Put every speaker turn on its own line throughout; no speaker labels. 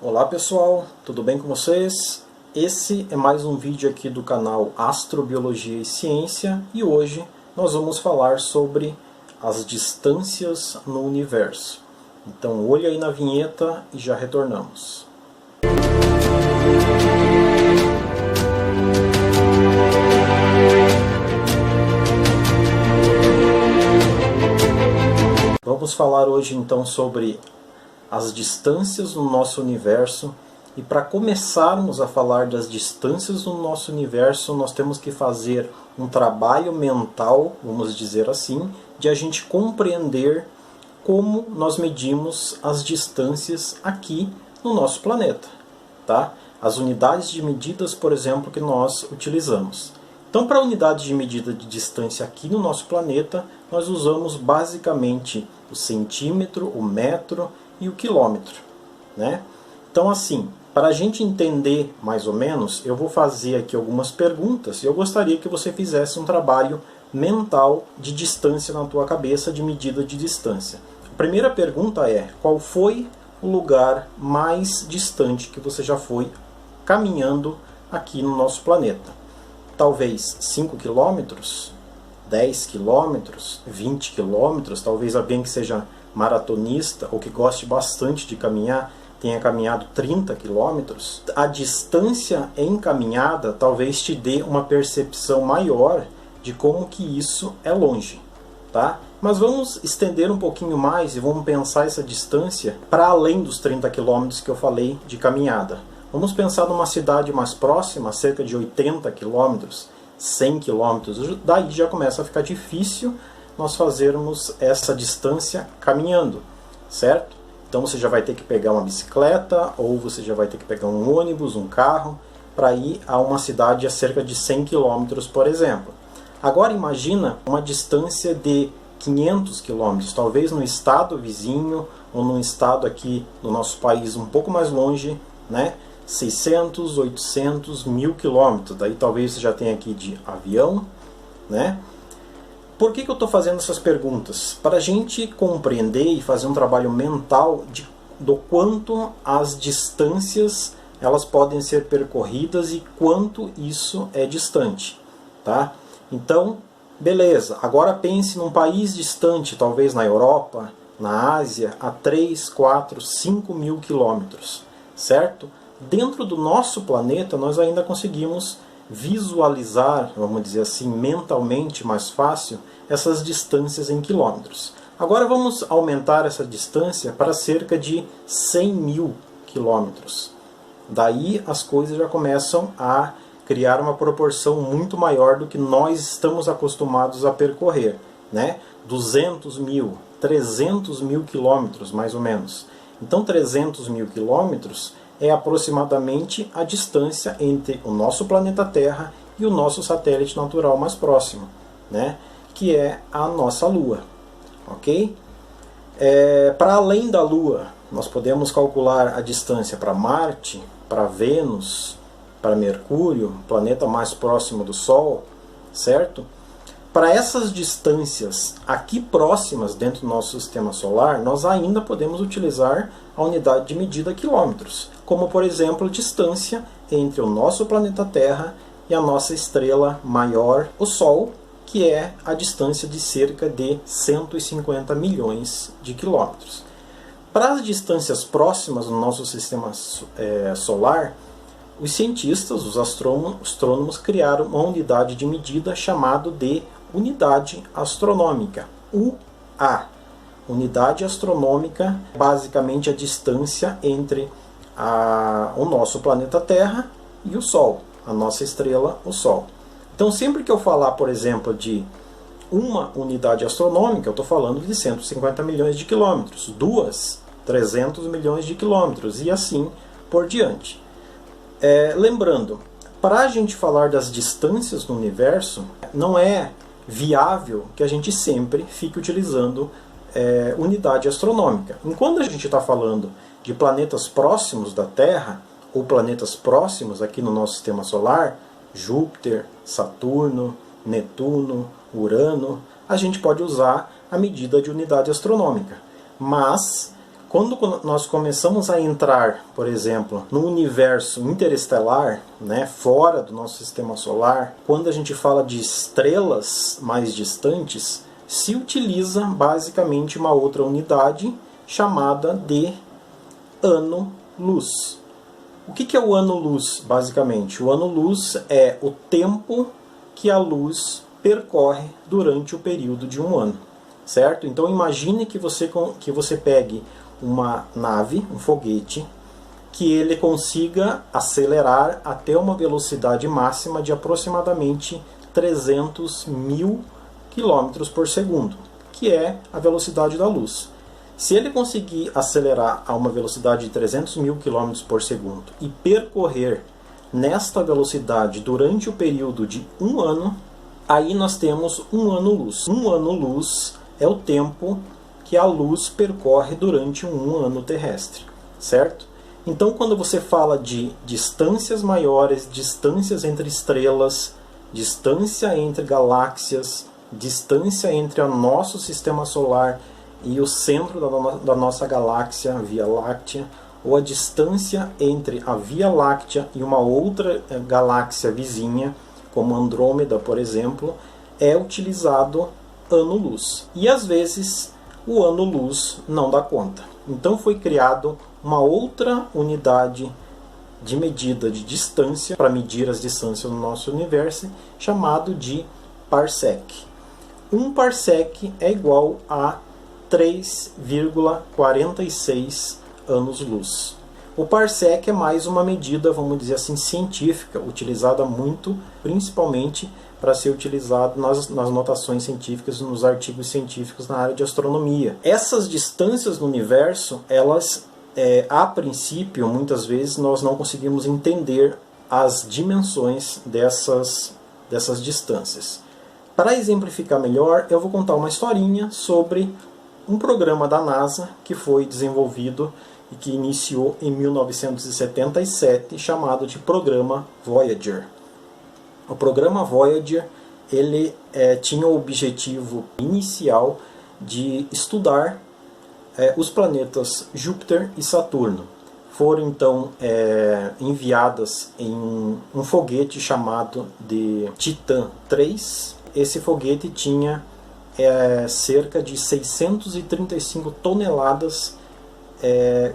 Olá pessoal, tudo bem com vocês? Esse é mais um vídeo aqui do canal Astrobiologia e Ciência e hoje nós vamos falar sobre as distâncias no universo. Então olhe aí na vinheta e já retornamos. Vamos falar hoje então sobre as distâncias no nosso universo, e para começarmos a falar das distâncias no nosso universo, nós temos que fazer um trabalho mental, vamos dizer assim, de a gente compreender como nós medimos as distâncias aqui no nosso planeta, tá? As unidades de medidas, por exemplo, que nós utilizamos. Então, para a unidade de medida de distância aqui no nosso planeta, nós usamos basicamente o centímetro, o metro e o quilômetro, né? Então, assim, para a gente entender mais ou menos, eu vou fazer aqui algumas perguntas e eu gostaria que você fizesse um trabalho mental de distância na tua cabeça, de medida de distância. A primeira pergunta é: qual foi o lugar mais distante que você já foi caminhando aqui no nosso planeta? Talvez 5 quilômetros, 10 quilômetros, 20 quilômetros, talvez alguém que seja maratonista ou que goste bastante de caminhar tenha caminhado 30 quilômetros. A distância em caminhada talvez te dê uma percepção maior de como que isso é longe, tá? Mas vamos estender um pouquinho mais e vamos pensar essa distância para além dos 30 quilômetros que eu falei de caminhada. Vamos pensar numa cidade mais próxima, cerca de 80 quilômetros, 100 quilômetros. Daí já começa a ficar difícil nós fazermos essa distância caminhando, certo? Então você já vai ter que pegar uma bicicleta ou você já vai ter que pegar um ônibus, um carro, para ir a uma cidade a cerca de 100 quilômetros, por exemplo. Agora imagina uma distância de 500 quilômetros, talvez no estado vizinho ou num estado aqui do nosso país um pouco mais longe, né? 600, 800, 1000 quilômetros. Daí talvez você já tenha aqui de avião, né? Por que eu estou fazendo essas perguntas? Para a gente compreender e fazer um trabalho mental do quanto as distâncias elas podem ser percorridas e quanto isso é distante, tá? Então, beleza. Agora pense num país distante, talvez na Europa, na Ásia, a 3, 4, 5 mil quilômetros, certo? Dentro do nosso planeta, nós ainda conseguimos visualizar, vamos dizer assim, mentalmente mais fácil, essas distâncias em quilômetros. Agora vamos aumentar essa distância para cerca de 100 mil quilômetros. Daí as coisas já começam a criar uma proporção muito maior do que nós estamos acostumados a percorrer, né? 200 mil, 300 mil quilômetros, mais ou menos. Então 300 mil quilômetros é aproximadamente a distância entre o nosso planeta Terra e o nosso satélite natural mais próximo, né? Que é a nossa Lua, ok? Para além da Lua, nós podemos calcular a distância para Marte, para Vênus, para Mercúrio, planeta mais próximo do Sol, certo? Para essas distâncias aqui próximas dentro do nosso sistema solar, nós ainda podemos utilizar a unidade de medida quilômetros, como por exemplo a distância entre o nosso planeta Terra e a nossa estrela maior, o Sol, que é a distância de cerca de 150 milhões de quilômetros. Para as distâncias próximas no nosso sistema solar, os cientistas, os astrônomos, criaram uma unidade de medida chamada de unidade astronômica, UA. Unidade astronômica, basicamente a distância entre o nosso planeta Terra e o Sol, a nossa estrela, o Sol. Então sempre que eu falar, por exemplo, de uma unidade astronômica, eu estou falando de 150 milhões de quilômetros, duas, 300 milhões de quilômetros e assim por diante. Lembrando, para a gente falar das distâncias no universo, não é viável que a gente sempre fique utilizando unidade astronômica. Enquanto a gente está falando de planetas próximos da Terra, ou planetas próximos aqui no nosso sistema solar, Júpiter, Saturno, Netuno, Urano, a gente pode usar a medida de unidade astronômica. Mas Quando nós começamos a entrar, por exemplo, no universo interestelar, né, fora do nosso sistema solar, quando a gente fala de estrelas mais distantes, se utiliza basicamente uma outra unidade chamada de ano-luz. O que é o ano-luz, basicamente? O ano-luz é o tempo que a luz percorre durante o período de um ano, certo? Então imagine que você pegue uma nave, um foguete, que ele consiga acelerar até uma velocidade máxima de aproximadamente 300 mil quilômetros por segundo, que é a velocidade da luz. Se ele conseguir acelerar a uma velocidade de 300 mil quilômetros por segundo e percorrer nesta velocidade durante o período de um ano, aí nós temos um ano-luz. Um ano-luz é o tempo que a luz percorre durante um ano terrestre, certo? Então, quando você fala de distâncias maiores, distâncias entre estrelas, distância entre galáxias, distância entre o nosso sistema solar e o centro da nossa galáxia, a Via Láctea, ou a distância entre a Via Láctea e uma outra galáxia vizinha, como Andrômeda, por exemplo, é utilizado ano-luz. E às vezes o ano-luz não dá conta. Então foi criado uma outra unidade de medida de distância para medir as distâncias no nosso universo, chamado de parsec. Um parsec é igual a 3,46 anos-luz. O parsec é mais uma medida, vamos dizer assim, científica, utilizada muito, principalmente para ser utilizado nas notações científicas, nos artigos científicos na área de astronomia. Essas distâncias no universo, elas, a princípio, muitas vezes, nós não conseguimos entender as dimensões dessas distâncias. Para exemplificar melhor, eu vou contar uma historinha sobre um programa da NASA que foi desenvolvido e que iniciou em 1977, chamado de Programa Voyager. O programa Voyager ele tinha o objetivo inicial de estudar os planetas Júpiter e Saturno. Foram então enviadas em um foguete chamado de Titan 3. Esse foguete tinha cerca de 635 toneladas,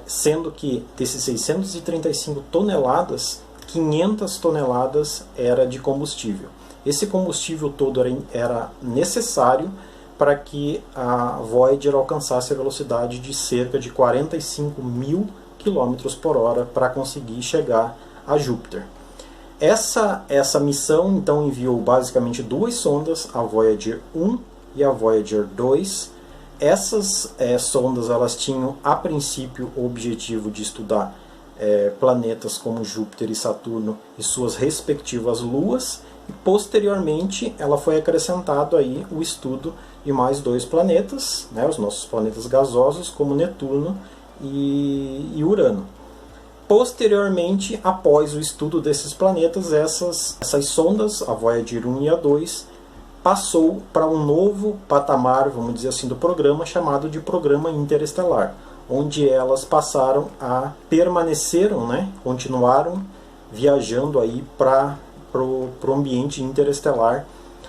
sendo que desses 635 toneladas, 500 toneladas era de combustível. Esse combustível todo era necessário para que a Voyager alcançasse a velocidade de cerca de 45 mil km por hora para conseguir chegar a Júpiter. Essa missão então enviou basicamente duas sondas, a Voyager 1 e a Voyager 2. Essas sondas elas tinham a princípio o objetivo de estudar planetas como Júpiter e Saturno e suas respectivas luas, e posteriormente ela foi acrescentado aí o estudo de mais dois planetas, né, os nossos planetas gasosos como Netuno e Urano. Posteriormente, após o estudo desses planetas, essas sondas, a Voyager 1 e a 2, passou para um novo patamar, vamos dizer assim, do programa, chamado de Programa Interestelar, onde elas passaram a permaneceram, continuaram viajando aí para o ambiente interestelar,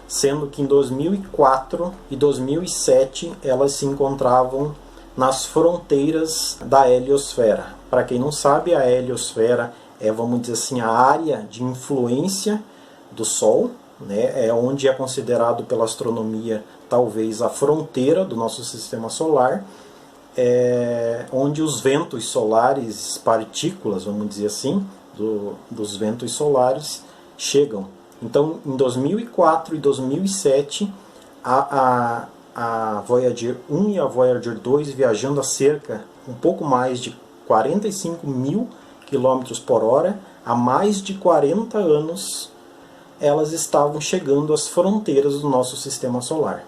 sendo que em 2004 e 2007 elas se encontravam nas fronteiras da heliosfera. Para quem não sabe, a heliosfera é, vamos dizer assim, a área de influência do Sol, é onde é considerado pela astronomia talvez a fronteira do nosso sistema solar, onde os ventos solares, partículas, vamos dizer assim, dos ventos solares chegam. Então, em 2004 e 2007, a Voyager 1 e a Voyager 2, viajando a cerca um pouco mais de 45 mil km por hora, há mais de 40 anos, elas estavam chegando às fronteiras do nosso sistema solar.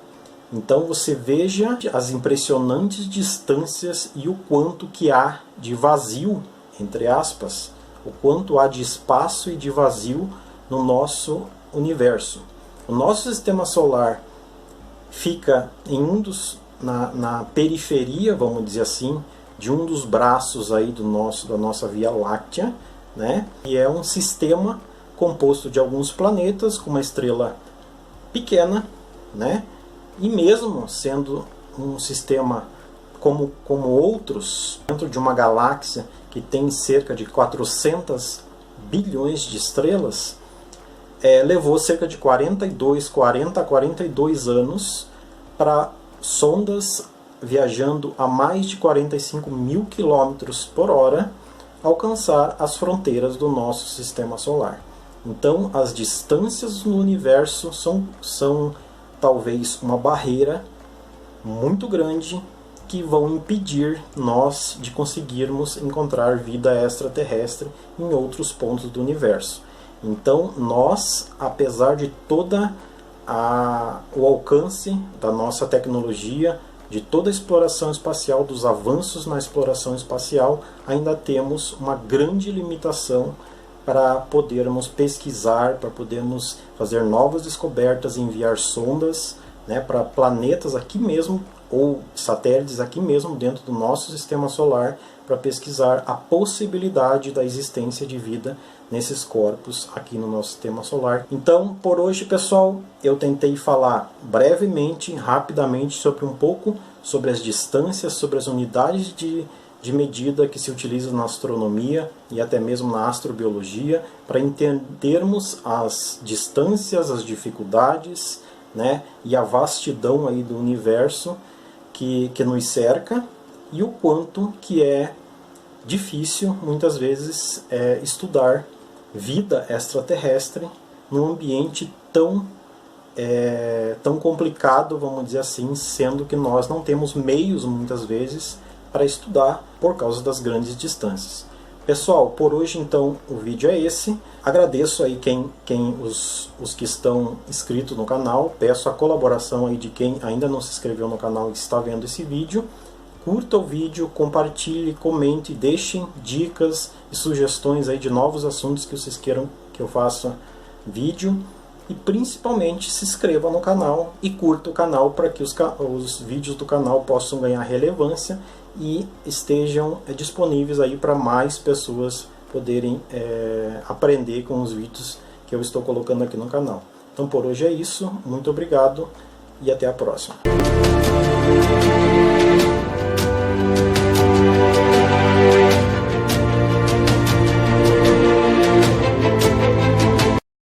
Então você veja as impressionantes distâncias e o quanto que há de vazio, entre aspas, o quanto há de espaço e de vazio no nosso universo. O nosso sistema solar fica em na periferia, vamos dizer assim, de um dos braços aí da nossa Via Láctea, né? E é um sistema composto de alguns planetas com uma estrela pequena, né? E mesmo sendo um sistema como outros, dentro de uma galáxia que tem cerca de 400 bilhões de estrelas, levou cerca de 40 a 42 anos para sondas viajando a mais de 45 mil quilômetros por hora alcançar as fronteiras do nosso sistema solar. Então, as distâncias no universo são talvez uma barreira muito grande que vão impedir nós de conseguirmos encontrar vida extraterrestre em outros pontos do universo. Então, nós, apesar de toda o alcance da nossa tecnologia, de toda a exploração espacial, dos avanços na exploração espacial, ainda temos uma grande limitação para podermos pesquisar, para podermos fazer novas descobertas, enviar sondas, né, para planetas aqui mesmo, ou satélites aqui mesmo dentro do nosso sistema solar, para pesquisar a possibilidade da existência de vida nesses corpos aqui no nosso sistema solar. Então, por hoje, pessoal, eu tentei falar brevemente, rapidamente, sobre as distâncias, sobre as unidades de medida que se utiliza na astronomia e até mesmo na astrobiologia, para entendermos as distâncias, as dificuldades, né, e a vastidão aí do universo que nos cerca, e o quanto que é difícil, muitas vezes, estudar vida extraterrestre num ambiente tão complicado, vamos dizer assim, sendo que nós não temos meios, muitas vezes, para estudar por causa das grandes distâncias. Pessoal, por hoje então o vídeo é esse. Agradeço aí os que estão inscritos no canal. Peço a colaboração aí de quem ainda não se inscreveu no canal e está vendo esse vídeo. Curta o vídeo, compartilhe, comente, deixem dicas e sugestões aí de novos assuntos que vocês queiram que eu faça vídeo. E principalmente se inscreva no canal e curta o canal para que os vídeos do canal possam ganhar relevância e estejam disponíveis aí para mais pessoas poderem aprender com os vídeos que eu estou colocando aqui no canal. Então por hoje é isso, muito obrigado e até a próxima.